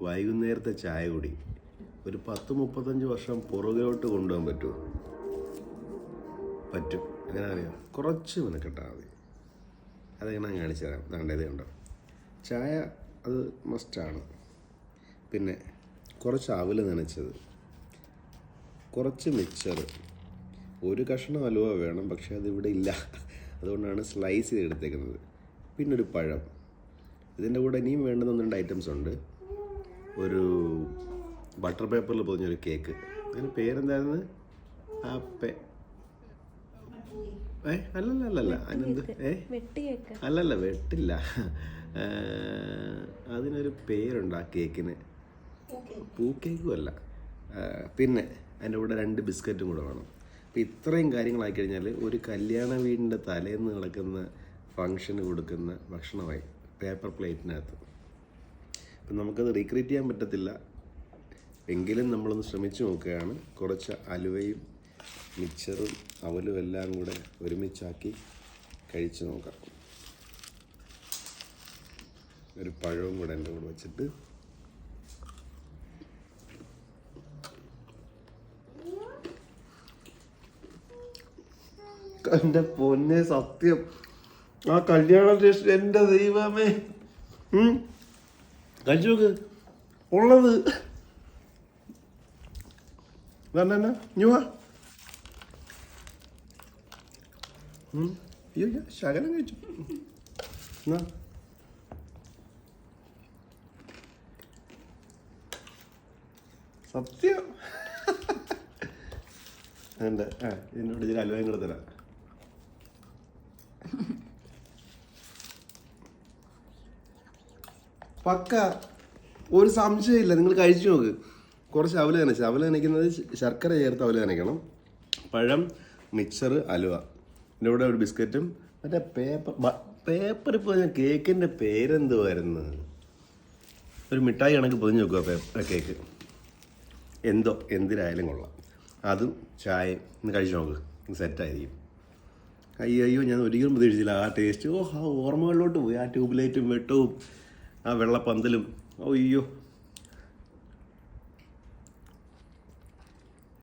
വൈകുന്നേരത്തെ ചായ കുടി ഒരു 10-35 വർഷം പുറകിലോട്ട് കൊണ്ടുപോകാൻ പറ്റുമോ? പറ്റും. എങ്ങനെ അറിയാം? കുറച്ച് മെനക്കെട്ടാൽ മതി. അതെങ്ങനെ കാണിച്ചു തരാം. വേണ്ടതേ ഉണ്ടോ? ചായ അത് മസ്റ്റാണ്. പിന്നെ കുറച്ച് അവൽ നനച്ചത്, കുറച്ച് മിക്സർ, ഒരു കഷ്ണം ഹലുവ വേണം, പക്ഷേ അതിവിടെ ഇല്ല, അതുകൊണ്ടാണ് സ്ലൈസ് ചെയ്തെടുത്തേക്കുന്നത്. പിന്നെ ഒരു പഴം. ഇതിൻ്റെ കൂടെ ഇനിയും വേണ്ടുന്ന 2 ഐറ്റംസ് ഉണ്ട്. ഒരു ബട്ടർ പേപ്പറിൽ പൊതിഞ്ഞൊരു കേക്ക്. അതിന് പേരെന്തായിരുന്നു? അല്ലല്ല അതിനെന്ത് അല്ലല്ല വെട്ടില്ല, അതിനൊരു പേരുണ്ട് ആ കേക്കിന്. പൂ കേക്കും അല്ല. പിന്നെ അതിൻ്റെ കൂടെ 2 ബിസ്ക്കറ്റും കൂടെ വേണം. അപ്പോൾ ഇത്രയും കാര്യങ്ങളായി കഴിഞ്ഞാൽ ഒരു കല്യാണ വീടിൻ്റെ തലേന്ന് നടക്കുന്ന ഫങ്ഷന് കൊടുക്കുന്ന ഭക്ഷണമായി പേപ്പർ പ്ലേറ്റിനകത്ത്. അപ്പം നമുക്കത് റീക്രിയേറ്റ് ചെയ്യാൻ പറ്റത്തില്ല, എങ്കിലും നമ്മളൊന്ന് ശ്രമിച്ചു നോക്കുകയാണ്. കുറച്ച് അലുവയും മിക്സറും അവലും എല്ലാം കൂടെ ഒരുമിച്ചാക്കി കഴിച്ച് നോക്കാം. ഒരു പഴവും കൂടെ എൻ്റെ കൂടെ വെച്ചിട്ട് എൻ്റെ പൊന്നെ സത്യം, ആ കല്യാണ ടേസ്റ്റ് എൻ്റെ ദൈവമേ. കഴിച്ചു നോക്ക് ഉള്ളത്. എന്നാ ഞുവാ ശകലം കഴിച്ചു. എന്നാ സത്യം എൻ്റെ എന്നോട് ഇതിൽ അലുവയും കൂടെ തരാം. പക്ക, ഒരു സംശയമില്ല. നിങ്ങൾ കഴിച്ചു നോക്ക്. കുറച്ച് അവല് നനച്ച്, അവല് നനയ്ക്കുന്നത് ശർക്കര ചേർത്ത് അവല് നനയ്ക്കണം. പഴം, മിക്സർ, അലുവ, പിന്നെ ഇവിടെ ഒരു ബിസ്ക്കറ്റും മറ്റേ പേപ്പർ ഇപ്പോൾ കേക്കിൻ്റെ പേരെന്തുവായിരുന്നു? ഒരു മിഠായി കണക്ക് പൊതിഞ്ഞ് വെക്കുക കേക്ക്. എന്തിനായാലും കൊള്ളാം. അതും ചായയും ഇന്ന് കഴിച്ചു നോക്ക്, സെറ്റായിരിക്കും. അയ്യോ ഞാൻ ഒരിക്കലും പ്രതീക്ഷിച്ചില്ല ആ ടേസ്റ്റ്. ആ ഓർമ്മകളിലോട്ട് പോയി. ആ ട്യൂബ് ലൈറ്റും വെട്ടവും ആ വെള്ളപ്പന്തലും. അയ്യോ